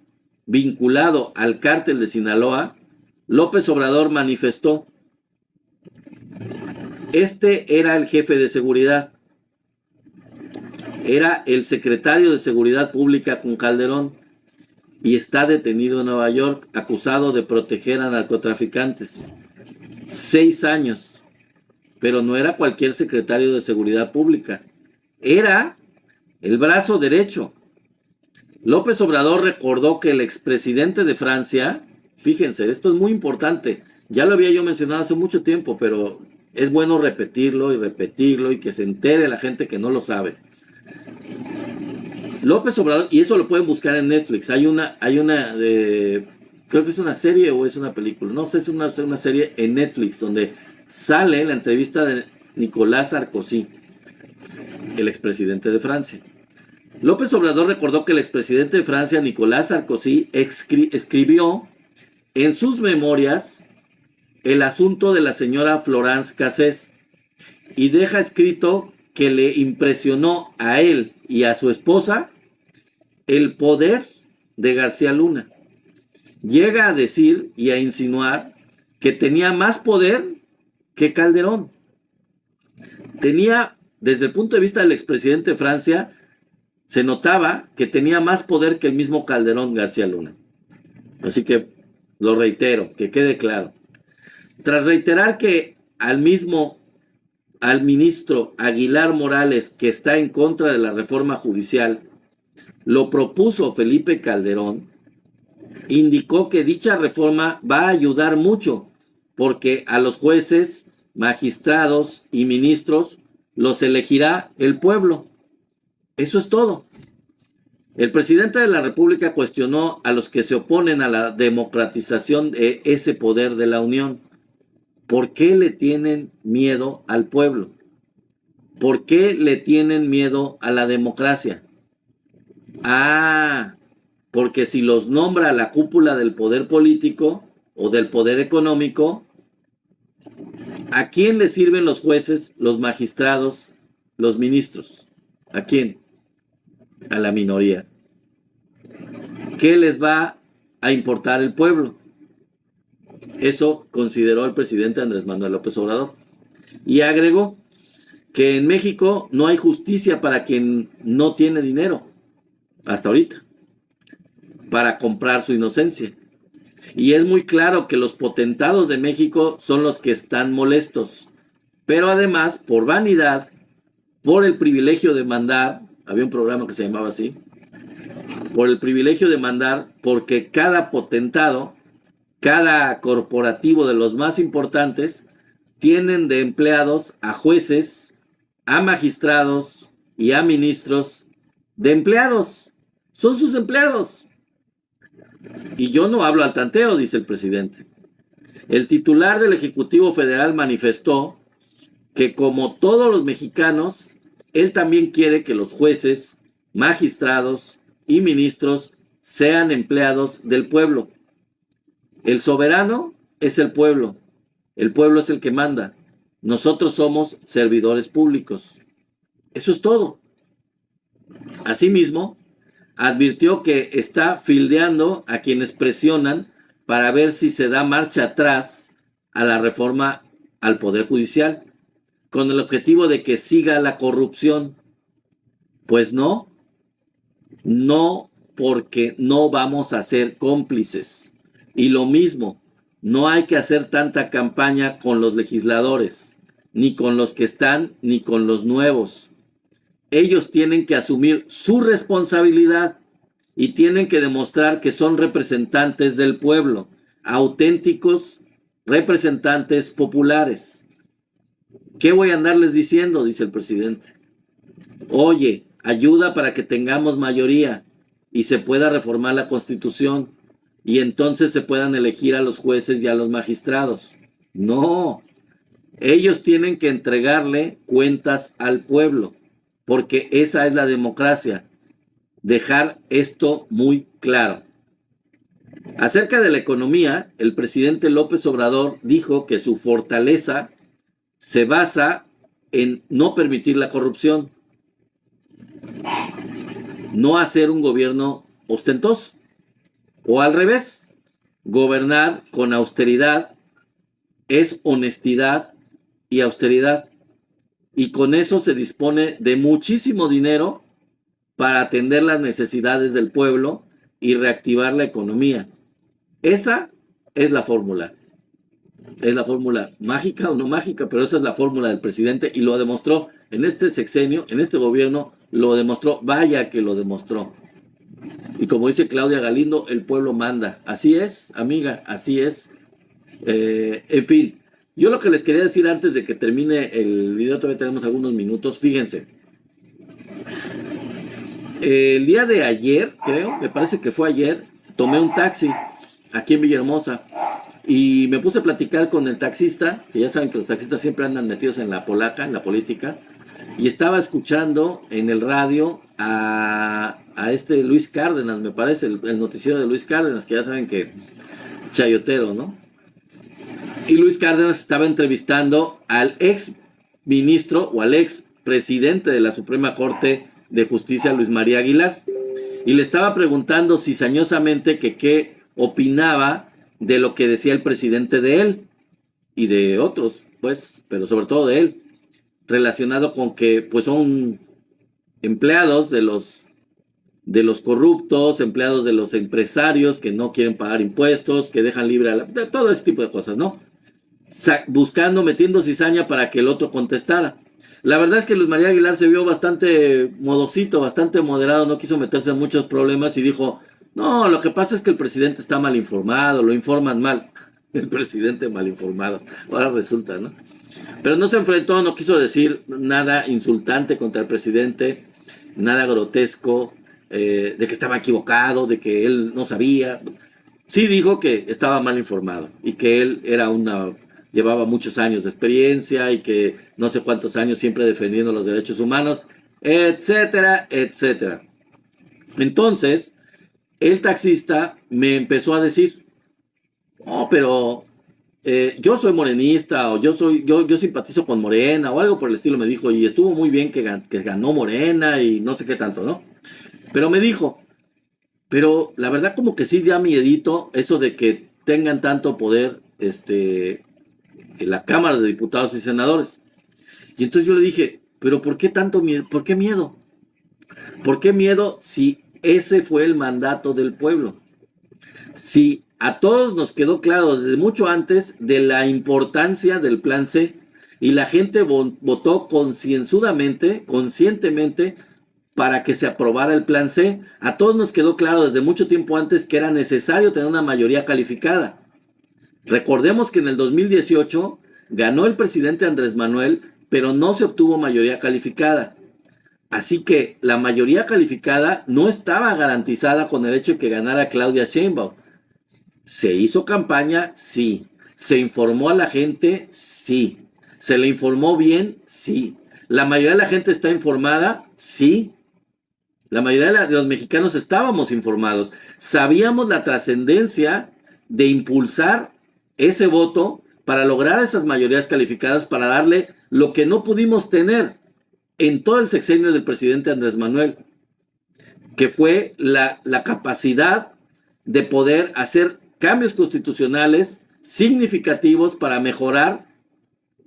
vinculado al cártel de Sinaloa, López Obrador manifestó: este era el jefe de seguridad, era el secretario de Seguridad Pública con Calderón y está detenido en Nueva York acusado de proteger a narcotraficantes. 6 años, pero no era cualquier secretario de Seguridad Pública, era el brazo derecho. López Obrador recordó que el expresidente de Francia, fíjense, esto es muy importante, ya lo había yo mencionado hace mucho tiempo, pero es bueno repetirlo y que se entere la gente que no lo sabe. López Obrador, y eso lo pueden buscar en Netflix, hay una creo que es una serie o es una película, no sé, es una serie en Netflix donde sale la entrevista de Nicolás Sarkozy, el expresidente de Francia. López Obrador recordó que el expresidente de Francia, Nicolás Sarkozy, escribió en sus memorias el asunto de la señora Florence Cassés y deja escrito que le impresionó a él y a su esposa el poder de García Luna. Llega a decir y a insinuar que tenía más poder que Calderón. Tenía, desde el punto de vista del expresidente de Francia, se notaba que tenía más poder que el mismo Calderón García Luna. Así que lo reitero, que quede claro. Tras reiterar que al ministro Aguilar Morales, que está en contra de la reforma judicial, lo propuso Felipe Calderón, indicó que dicha reforma va a ayudar mucho, porque a los jueces magistrados y ministros los elegirá el pueblo. Eso es todo. El presidente de la República cuestionó a los que se oponen a la democratización de ese poder de la Unión. ¿Por qué le tienen miedo al pueblo? ¿Por qué le tienen miedo a la democracia? Ah, porque si los nombra la cúpula del poder político o del poder económico, ¿a quién le sirven los jueces, los magistrados, los ministros? ¿A quién? A la minoría. ¿Qué les va a importar el pueblo? Eso consideró el presidente Andrés Manuel López Obrador. Y agregó que en México no hay justicia para quien no tiene dinero, hasta ahorita, para comprar su inocencia. Y es muy claro que los potentados de México son los que están molestos. Pero además, por vanidad, por el privilegio de mandar, había un programa que se llamaba así, por el privilegio de mandar, porque cada potentado, cada corporativo de los más importantes, tienen de empleados a jueces, a magistrados y a ministros de empleados. Son sus empleados. Y yo no hablo al tanteo, dice el presidente. El titular del Ejecutivo Federal manifestó que como todos los mexicanos, él también quiere que los jueces, magistrados y ministros sean empleados del pueblo. El soberano es el pueblo es el que manda. Nosotros somos servidores públicos. Eso es todo. Asimismo, advirtió que está fildeando a quienes presionan para ver si se da marcha atrás a la reforma al Poder Judicial, con el objetivo de que siga la corrupción. Pues no, porque no vamos a ser cómplices. Y lo mismo, no hay que hacer tanta campaña con los legisladores, ni con los que están, ni con los nuevos. Ellos tienen que asumir su responsabilidad y tienen que demostrar que son representantes del pueblo, auténticos representantes populares. ¿Qué voy a andarles diciendo?, dice el presidente. Oye, ayuda para que tengamos mayoría y se pueda reformar la Constitución y entonces se puedan elegir a los jueces y a los magistrados. No, ellos tienen que entregarle cuentas al pueblo, porque esa es la democracia. Dejar esto muy claro. Acerca de la economía, el presidente López Obrador dijo que su fortaleza se basa en no permitir la corrupción, no hacer un gobierno ostentoso, o al revés, gobernar con austeridad es honestidad y austeridad, y con eso se dispone de muchísimo dinero para atender las necesidades del pueblo y reactivar la economía. Esa es la fórmula. Es la fórmula mágica o no mágica, pero esa es la fórmula del presidente y lo demostró en este sexenio, en este gobierno, lo demostró, vaya que lo demostró. Y como dice Claudia Galindo, el pueblo manda. Así es, amiga, así es. En fin, yo lo que les quería decir antes de que termine el video, todavía tenemos algunos minutos, fíjense. El día de ayer, creo, me parece que fue ayer, tomé un taxi aquí en Villahermosa y me puse a platicar con el taxista, que ya saben que los taxistas siempre andan metidos en la polaca, en la política, y estaba escuchando en el radio a este Luis Cárdenas, me parece, el noticiero de Luis Cárdenas, que ya saben que chayotero, ¿no? Y Luis Cárdenas estaba entrevistando al ex ministro o al ex presidente de la Suprema Corte de Justicia, Luis María Aguilar, y le estaba preguntando cizañosamente que qué opinaba de lo que decía el presidente de él y de otros, pues, pero sobre todo de él, relacionado con que pues son empleados de los corruptos, empleados de los empresarios que no quieren pagar impuestos, que dejan libre todo ese tipo de cosas, ¿no? Buscando, metiendo cizaña para que el otro contestara. La verdad es que Luis María Aguilar se vio bastante modosito, bastante moderado, no quiso meterse en muchos problemas y dijo, no, lo que pasa es que el presidente está mal informado, lo informan mal. el presidente mal informado. Ahora resulta, ¿no? Pero no se enfrentó, no quiso decir nada insultante contra el presidente, nada grotesco, de que estaba equivocado, de que él no sabía. Sí dijo que estaba mal informado y que él llevaba muchos años de experiencia y que no sé cuántos años siempre defendiendo los derechos humanos, etcétera, etcétera. Entonces, el taxista me empezó a decir, oh, pero yo soy morenista o yo simpatizo con Morena o algo por el estilo, me dijo, y estuvo muy bien que ganó Morena y no sé qué tanto, ¿no? Pero me dijo, pero la verdad como que sí da miedito eso de que tengan tanto poder en la Cámara de Diputados y Senadores. Y entonces yo le dije, pero ¿por qué tanto miedo? ¿Por qué miedo? ¿Por qué miedo si ese fue el mandato del pueblo? Si a todos nos quedó claro desde mucho antes de la importancia del plan C y la gente votó concienzudamente, conscientemente, para que se aprobara el plan C. A todos nos quedó claro desde mucho tiempo antes que era necesario tener una mayoría calificada. Recordemos que en el 2018 ganó el presidente Andrés Manuel, pero no se obtuvo mayoría calificada. Así que la mayoría calificada no estaba garantizada con el hecho de que ganara Claudia Sheinbaum. ¿Se hizo campaña? Sí. ¿Se informó a la gente? Sí. ¿Se le informó bien? Sí. ¿La mayoría de la gente está informada? Sí. La mayoría de los mexicanos estábamos informados. Sabíamos la trascendencia de impulsar ese voto para lograr esas mayorías calificadas, para darle lo que no pudimos tener en todo el sexenio del presidente Andrés Manuel, que fue la capacidad de poder hacer cambios constitucionales significativos para mejorar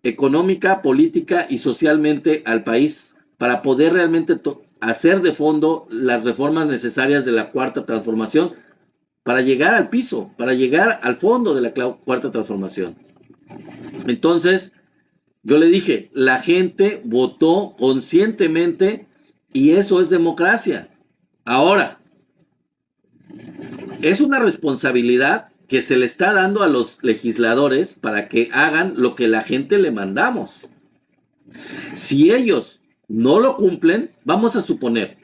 económica, política y socialmente al país, para poder realmente hacer de fondo las reformas necesarias de la cuarta transformación, para llegar al piso, para llegar al fondo de la cuarta transformación. Entonces, yo le dije, la gente votó conscientemente y eso es democracia. Ahora, es una responsabilidad que se le está dando a los legisladores para que hagan lo que la gente le mandamos. Si ellos no lo cumplen, vamos a suponer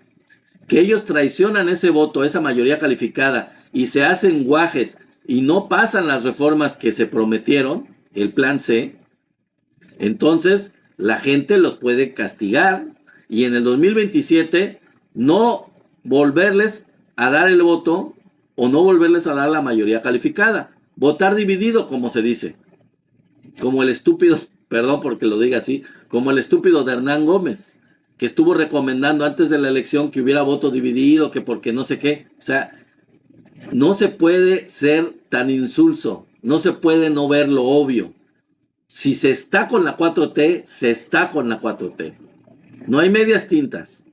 que ellos traicionan ese voto, esa mayoría calificada, y se hacen guajes y no pasan las reformas que se prometieron, el plan C, entonces la gente los puede castigar y en el 2027 no volverles a dar el voto o no volverles a dar la mayoría calificada. Votar dividido, como se dice. Como el estúpido, perdón porque lo diga así, como el estúpido de Hernán Gómez, que estuvo recomendando antes de la elección que hubiera voto dividido, que porque no sé qué. O sea, no se puede ser tan insulso, no se puede no ver lo obvio. Si se está con la 4T, se está con la 4T. No hay medias tintas.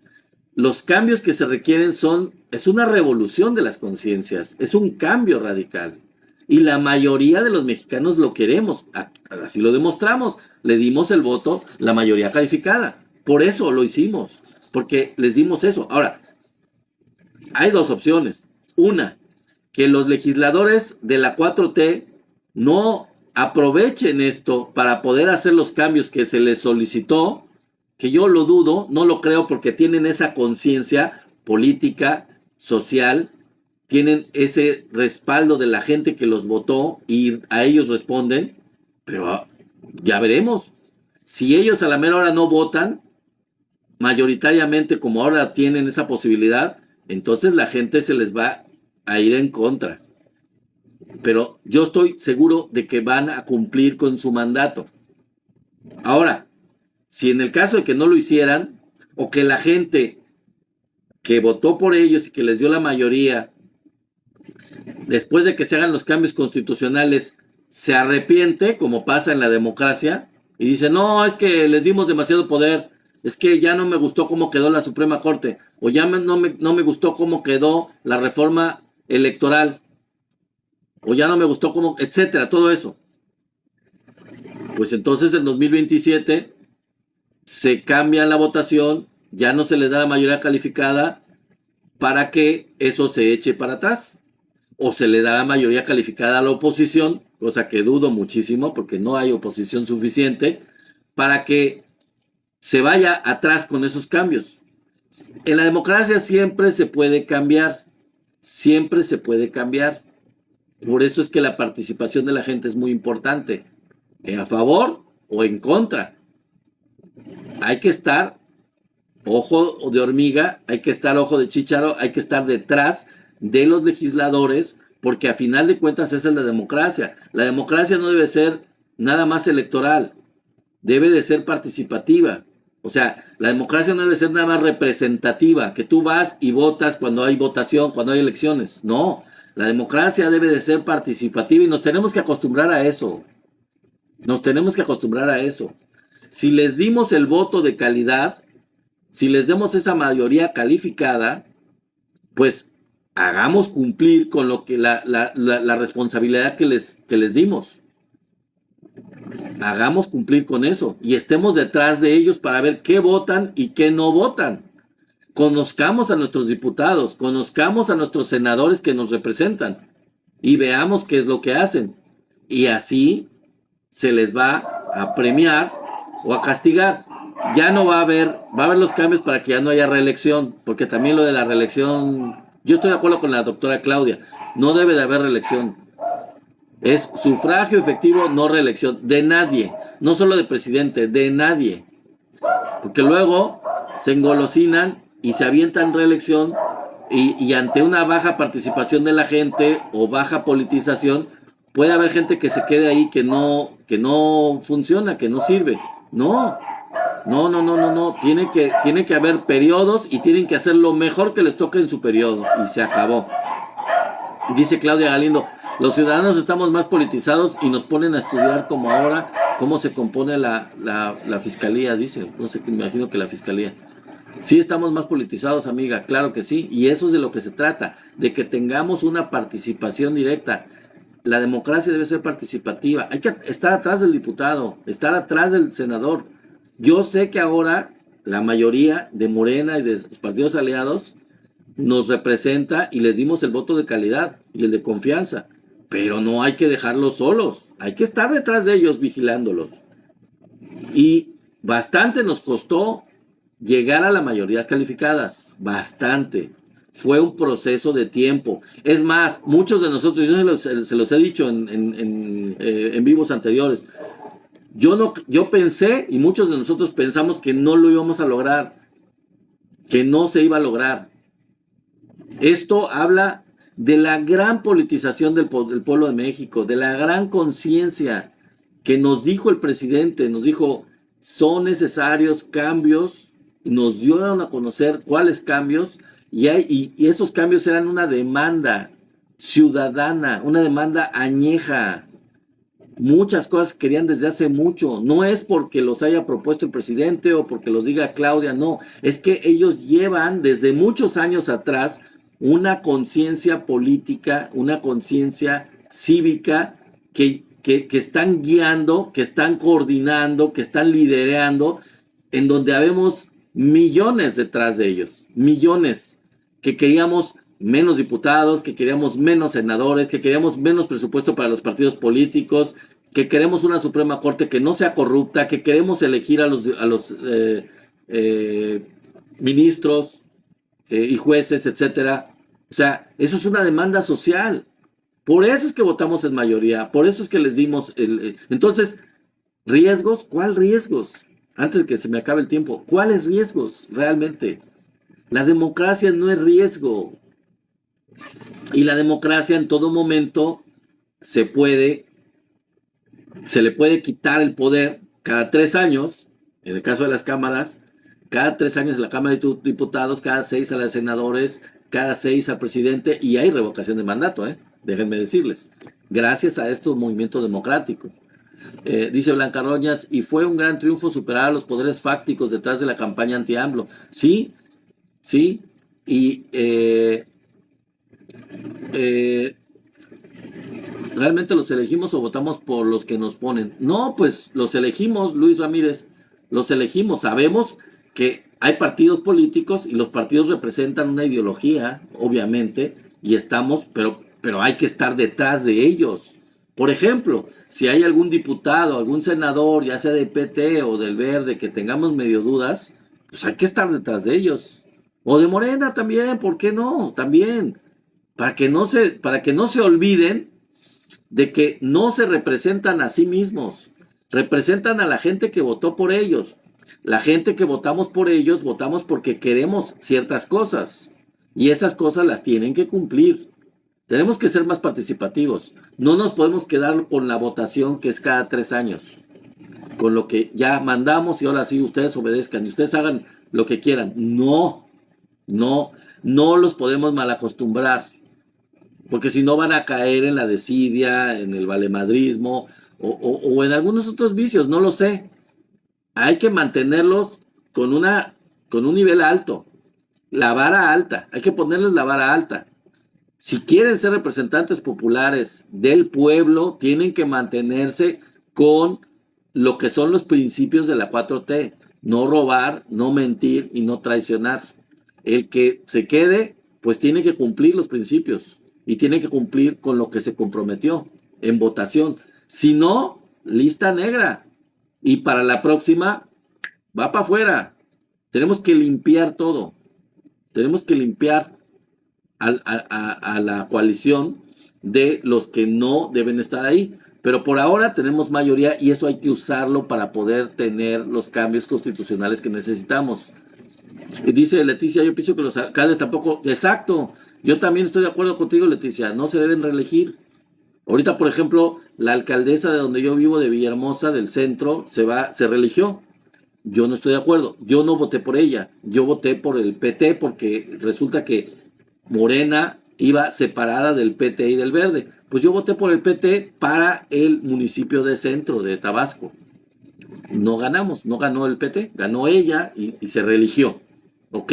Los cambios que se requieren es una revolución de las conciencias, es un cambio radical. Y la mayoría de los mexicanos lo queremos, así lo demostramos, le dimos el voto, la mayoría calificada. Por eso lo hicimos, porque les dimos eso. Ahora, hay dos opciones. Una, que los legisladores de la 4T no aprovechen esto para poder hacer los cambios que se les solicitó, que yo lo dudo, no lo creo porque tienen esa conciencia política, social, tienen ese respaldo de la gente que los votó y a ellos responden, pero ya veremos. Si ellos a la mera hora no votan, mayoritariamente como ahora tienen esa posibilidad, entonces la gente se les va a ir en contra. Pero yo estoy seguro de que van a cumplir con su mandato. Ahora, si en el caso de que no lo hicieran, o que la gente que votó por ellos y que les dio la mayoría, después de que se hagan los cambios constitucionales, se arrepiente, como pasa en la democracia, y dice, no, es que les dimos demasiado poder, es que ya no me gustó cómo quedó la Suprema Corte, o ya no me gustó cómo quedó la reforma electoral, o ya no me gustó cómo, etcétera, todo eso. Pues entonces en 2027 se cambia la votación, ya no se le da la mayoría calificada para que eso se eche para atrás. o se le da la mayoría calificada a la oposición, cosa que dudo muchísimo porque no hay oposición suficiente para que se vaya atrás con esos cambios. En la democracia siempre se puede cambiar, siempre se puede cambiar. Por eso es que la participación de la gente es muy importante, a favor o en contra. Hay que estar ojo de hormiga, hay que estar ojo de chícharo, hay que estar detrás de los legisladores, porque a final de cuentas esa es la democracia. La democracia no debe ser nada más electoral, debe de ser participativa. O sea, la democracia no debe ser nada más representativa, que tú vas y votas cuando hay votación, cuando hay elecciones. No, la democracia debe de ser participativa y nos tenemos que acostumbrar a eso. Nos tenemos que acostumbrar a eso. Si les dimos el voto de calidad, si les damos esa mayoría calificada, pues hagamos cumplir con lo que la responsabilidad que les dimos. Hagamos cumplir con eso y estemos detrás de ellos para ver qué votan y qué no votan. Conozcamos a nuestros diputados, conozcamos a nuestros senadores que nos representan y veamos qué es lo que hacen. Y así se les va a premiar o a castigar. Ya no va a haber los cambios para que ya no haya reelección, porque también lo de la reelección, yo estoy de acuerdo con la doctora Claudia, no debe de haber reelección. Es sufragio efectivo, no reelección, de nadie, no solo de presidente, de nadie. Porque luego se engolosinan y se avientan reelección y ante una baja participación de la gente o baja politización, puede haber gente que se quede ahí que no funciona, que no sirve. No, no. Tiene que haber periodos y tienen que hacer lo mejor que les toque en su periodo. Y se acabó. Dice Claudia Galindo, los ciudadanos estamos más politizados y nos ponen a estudiar como ahora cómo se compone la fiscalía, dice. No sé, me imagino que la fiscalía. Sí estamos más politizados, amiga, claro que sí. Y eso es de lo que se trata, de que tengamos una participación directa. La democracia debe ser participativa. Hay que estar atrás del diputado, estar atrás del senador. Yo sé que ahora la mayoría de Morena y de los partidos aliados nos representa y les dimos el voto de calidad y el de confianza. Pero no hay que dejarlos solos. Hay que estar detrás de ellos vigilándolos. Y bastante nos costó llegar a la mayoría calificadas. Bastante. Fue un proceso de tiempo. Es más, muchos de nosotros, yo se los he dicho en vivos anteriores, yo pensé y muchos de nosotros pensamos que no lo íbamos a lograr, que no se iba a lograr. Esto habla de la gran politización del pueblo de México, de la gran conciencia que nos dijo el presidente, nos dijo, son necesarios cambios, nos dieron a conocer cuáles cambios, y esos cambios eran una demanda ciudadana, una demanda añeja. Muchas cosas que querían desde hace mucho. No es porque los haya propuesto el presidente o porque los diga Claudia, no. Es que ellos llevan desde muchos años atrás una conciencia política, una conciencia cívica que están guiando, que están coordinando, que están liderando, en donde habemos millones detrás de ellos. Millones que queríamos menos diputados, que queríamos menos senadores, que queríamos menos presupuesto para los partidos políticos, que queremos una Suprema Corte que no sea corrupta, que queremos elegir a los ministros y jueces, etcétera. O sea, eso es una demanda social. Por eso es que votamos en mayoría, por eso es que les dimos entonces, ¿riesgos? ¿Cuál riesgos? Antes de que se me acabe el tiempo, ¿cuáles riesgos realmente? La democracia no es riesgo. Y la democracia en todo momento se le puede quitar el poder cada 3 años, en el caso de las cámaras, cada 3 años a la Cámara de Diputados, cada 6 a los senadores, cada 6 al presidente, y hay revocación de mandato, déjenme decirles, gracias a estos movimientos democráticos. Dice Blanca Roñas, y fue un gran triunfo superar a los poderes fácticos detrás de la campaña anti-AMLO. Sí, y ¿realmente los elegimos o votamos por los que nos ponen? No, pues los elegimos, Luis Ramírez, los elegimos. Sabemos que hay partidos políticos y los partidos representan una ideología, obviamente, y estamos, pero pero hay que estar detrás de ellos. Por ejemplo, si hay algún diputado, algún senador, ya sea del PT o del Verde, que tengamos medio dudas, pues hay que estar detrás de ellos. O de Morena también, ¿por qué no? También, para que no se olviden de que no se representan a sí mismos, representan a la gente que votó por ellos. La gente que votamos por ellos, votamos porque queremos ciertas cosas y esas cosas las tienen que cumplir. Tenemos que ser más participativos. No nos podemos quedar con la votación que es cada 3 años, con lo que ya mandamos y ahora sí ustedes obedezcan y ustedes hagan lo que quieran. No, no los podemos malacostumbrar, porque si no van a caer en la desidia, en el valemadrismo o en algunos otros vicios, no lo sé. Hay que mantenerlos con un nivel alto, la vara alta, hay que ponerles la vara alta. Si quieren ser representantes populares del pueblo, tienen que mantenerse con lo que son los principios de la 4T. No robar, no mentir y no traicionar. El que se quede, pues tiene que cumplir los principios y tiene que cumplir con lo que se comprometió en votación. Si no, lista negra. Y para la próxima, va para afuera. Tenemos que limpiar todo. Tenemos que limpiar a la coalición de los que no deben estar ahí. Pero por ahora tenemos mayoría y eso hay que usarlo para poder tener los cambios constitucionales que necesitamos. Y dice Leticia, yo pienso que los alcaldes tampoco... Exacto, yo también estoy de acuerdo contigo, Leticia, no se deben reelegir. Ahorita, por ejemplo, la alcaldesa de donde yo vivo, de Villahermosa, del centro, se reeligió. Yo no estoy de acuerdo, yo no voté por ella, yo voté por el PT porque resulta que Morena iba separada del PT y del Verde. Pues yo voté por el PT para el municipio de Centro de Tabasco. No ganamos, no ganó el PT, ganó ella y se reeligió. ¿Ok?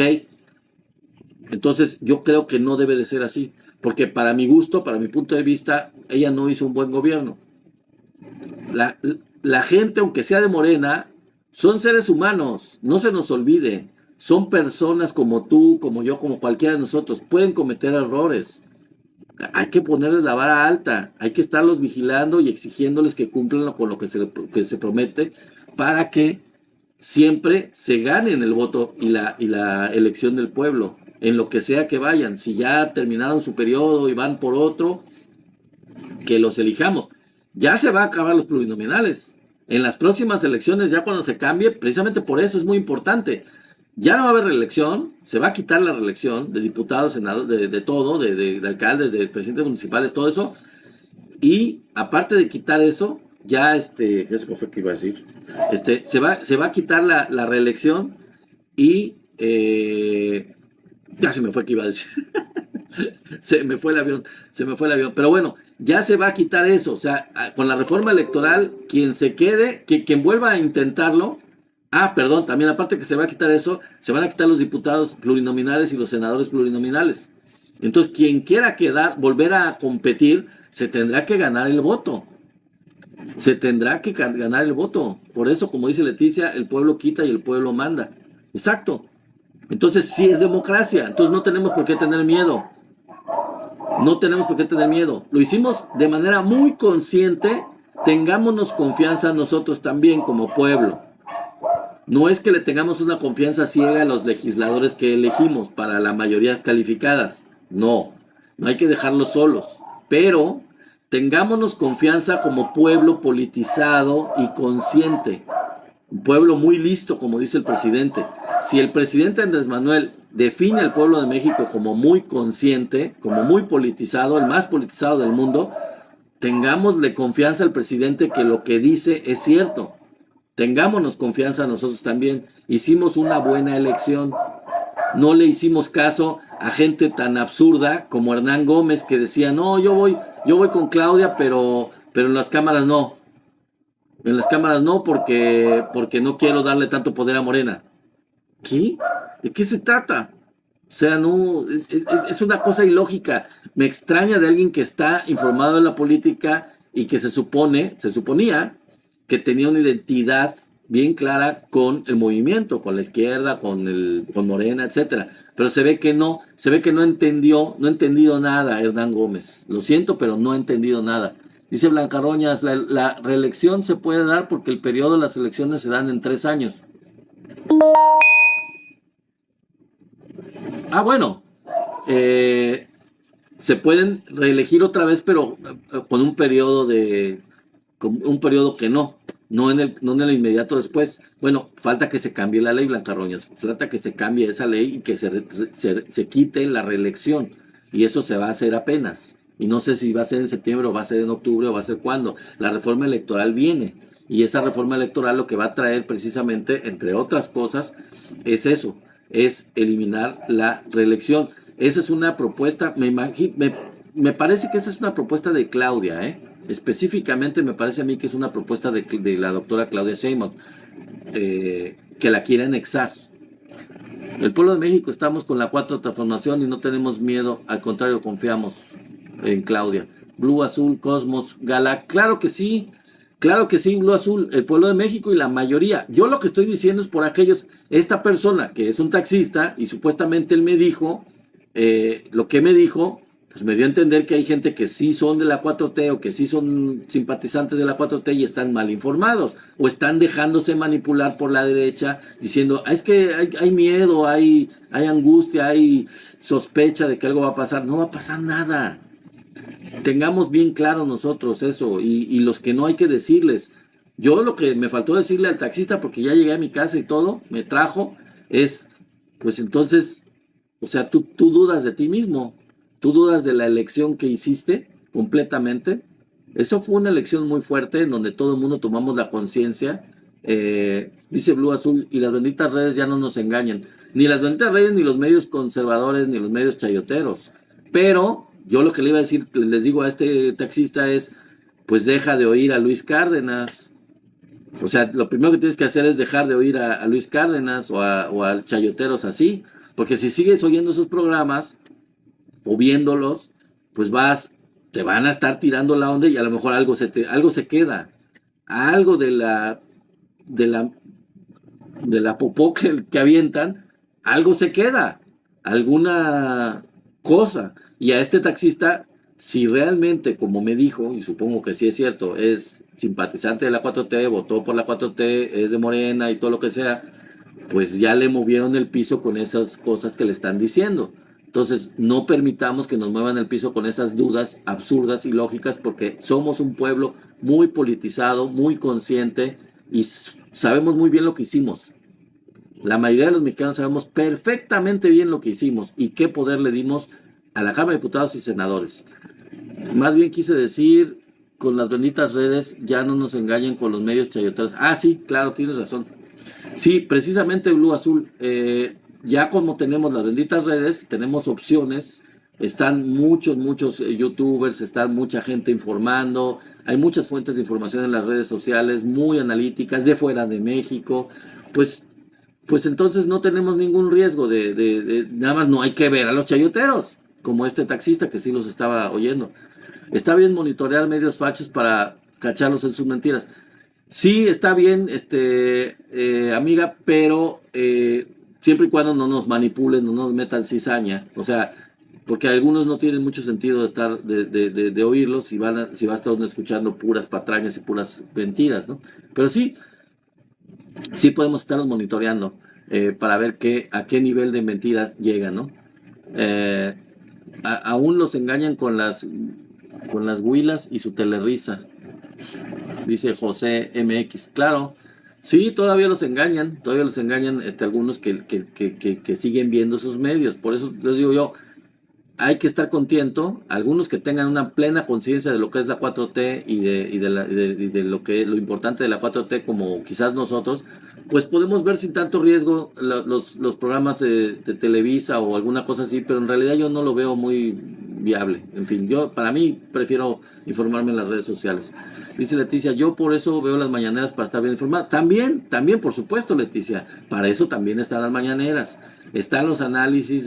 Entonces yo creo que no debe de ser así, porque para mi gusto, para mi punto de vista, ella no hizo un buen gobierno. La gente, aunque sea de Morena, son seres humanos, no se nos olvide. Son personas como tú, como yo, como cualquiera de nosotros. Pueden cometer errores. Hay que ponerles la vara alta. Hay que estarlos vigilando y exigiéndoles que cumplan con lo que se promete para que siempre se ganen el voto y la elección del pueblo. En lo que sea que vayan. Si ya terminaron su periodo y van por otro, que los elijamos. Ya se va a acabar los plurinominales. En las próximas elecciones, ya cuando se cambie, precisamente por eso es muy importante. Ya no va a haber reelección, se va a quitar la reelección de diputados, senadores, de todo, de alcaldes, de presidentes municipales, todo eso. Y aparte de quitar eso, ya ya se me fue que iba a decir, se va a quitar la reelección y ya se me fue que iba a decir. Se me fue el avión. Pero bueno, ya se va a quitar eso. O sea, con la reforma electoral, quien se quede, quien vuelva a intentarlo. Perdón, también aparte que se va a quitar eso, se van a quitar los diputados plurinominales y los senadores plurinominales. Entonces, quien quiera volver a competir, se tendrá que ganar el voto. Se tendrá que ganar el voto. Por eso, como dice Leticia, el pueblo quita y el pueblo manda. Exacto. Entonces, sí es democracia. Entonces, no tenemos por qué tener miedo. No tenemos por qué tener miedo. Lo hicimos de manera muy consciente. Tengámonos confianza nosotros también como pueblo. No es que le tengamos una confianza ciega a los legisladores que elegimos para la mayoría calificadas. No hay que dejarlos solos. Pero tengámonos confianza como pueblo politizado y consciente. Un pueblo muy listo, como dice el presidente. Si el presidente Andrés Manuel define al pueblo de México como muy consciente, como muy politizado, el más politizado del mundo, tengámosle confianza al presidente que lo que dice es cierto. Tengámonos confianza nosotros también. Hicimos una buena elección. No le hicimos caso a gente tan absurda como Hernán Gómez, que decía, no, yo voy con Claudia, pero en las cámaras no. En las cámaras no, porque no quiero darle tanto poder a Morena. ¿Qué? ¿De qué se trata? O sea, no, es una cosa ilógica. Me extraña de alguien que está informado en la política y que se suponía que tenía una identidad bien clara con el movimiento, con la izquierda, con Morena, etcétera. Pero se ve que no entendió, no ha entendido nada Hernán Gómez. Lo siento, pero no ha entendido nada. Dice Blanca Roñas, la reelección se puede dar porque el periodo de las elecciones se dan en 3 años. Ah, bueno, eh, se pueden reelegir otra vez, pero con con un periodo que no en el inmediato después. Bueno, falta que se cambie la ley, Blanca Roñas, falta que se cambie esa ley y que se quite la reelección. Y eso se va a hacer apenas. Y no sé si va a ser en septiembre o va a ser en octubre o va a ser cuándo. La reforma electoral viene. Y esa reforma electoral lo que va a traer precisamente, entre otras cosas, es eso, es eliminar la reelección. Esa es una propuesta, me parece que esa es una propuesta de Claudia, ¿eh? Específicamente me parece a mí que es una propuesta de la doctora Claudia Sheinbaum, que la quiere anexar. El pueblo de México estamos con la cuarta transformación y no tenemos miedo, al contrario, confiamos en Claudia. Blue, Azul, Cosmos, Gala, claro que sí, Blue, Azul, el pueblo de México y la mayoría. Yo lo que estoy diciendo es por aquellos, esta persona que es un taxista y supuestamente él me dijo, lo que me dijo, pues me dio a entender que hay gente que sí son de la 4T o que sí son simpatizantes de la 4T y están mal informados o están dejándose manipular por la derecha diciendo, es que hay miedo, hay angustia, hay sospecha de que algo va a pasar. No va a pasar nada. Tengamos bien claro nosotros eso y los que no hay que decirles. Yo lo que me faltó decirle al taxista porque ya llegué a mi casa y todo, me trajo, es, pues entonces, o sea, tú dudas de ti mismo. Tú dudas de la elección que hiciste completamente. Eso fue una elección muy fuerte en donde todo el mundo tomamos la conciencia. Dice Blue Azul, y las benditas redes ya no nos engañan. Ni las benditas redes, ni los medios conservadores, ni los medios chayoteros. Pero yo lo que le iba a decir, les digo a este taxista es, pues deja de oír a Luis Cárdenas. O sea, lo primero que tienes que hacer es dejar de oír a Luis Cárdenas o a chayoteros así. Porque si sigues oyendo esos programas, o viéndolos, pues te van a estar tirando la onda y a lo mejor algo se queda, algo de la, de la popó que avientan, algo se queda, alguna cosa. Y a este taxista, si realmente, como me dijo, y supongo que sí es cierto, es simpatizante de la 4T, votó por la 4T, es de Morena y todo lo que sea, pues ya le movieron el piso con esas cosas que le están diciendo. Entonces, no permitamos que nos muevan el piso con esas dudas absurdas y lógicas, porque somos un pueblo muy politizado, muy consciente y sabemos muy bien lo que hicimos. La mayoría de los mexicanos sabemos perfectamente bien lo que hicimos y qué poder le dimos a la Cámara de Diputados y Senadores. Más bien quise decir, con las benditas redes, ya no nos engañen con los medios chayoteros. Ah, sí, claro, tienes razón. Sí, precisamente Blue Azul. Ya como tenemos las benditas redes, tenemos opciones. Están muchos youtubers, están mucha gente informando. Hay muchas fuentes de información en las redes sociales, muy analíticas, de fuera de México. Pues, pues entonces no tenemos ningún riesgo nada más no hay que ver a los chayoteros, como este taxista que sí los estaba oyendo. Está bien monitorear medios fachos para cacharlos en sus mentiras. Sí, está bien, amiga, pero siempre y cuando no nos manipulen, no nos metan cizaña. O sea, porque algunos no tienen mucho sentido de estar, de oírlos si va a estar uno escuchando puras patrañas y puras mentiras, ¿no? Pero sí, sí podemos estarlos monitoreando para ver a qué nivel de mentiras llegan, ¿no? Eh, aún los engañan con las huilas y su telerisa. Dice José MX, claro, sí, todavía los engañan, algunos que siguen viendo sus medios. Por eso les digo yo, hay que estar contento, algunos que tengan una plena conciencia de lo que es la 4T y de lo importante de la 4T, como quizás nosotros, pues podemos ver sin tanto riesgo los programas de Televisa o alguna cosa así, pero en realidad yo no lo veo muy viable. En fin, para mí prefiero informarme en las redes sociales. Dice Leticia, yo por eso veo las mañaneras para estar bien informada. También, por supuesto, Leticia, para eso también están las mañaneras. Están los análisis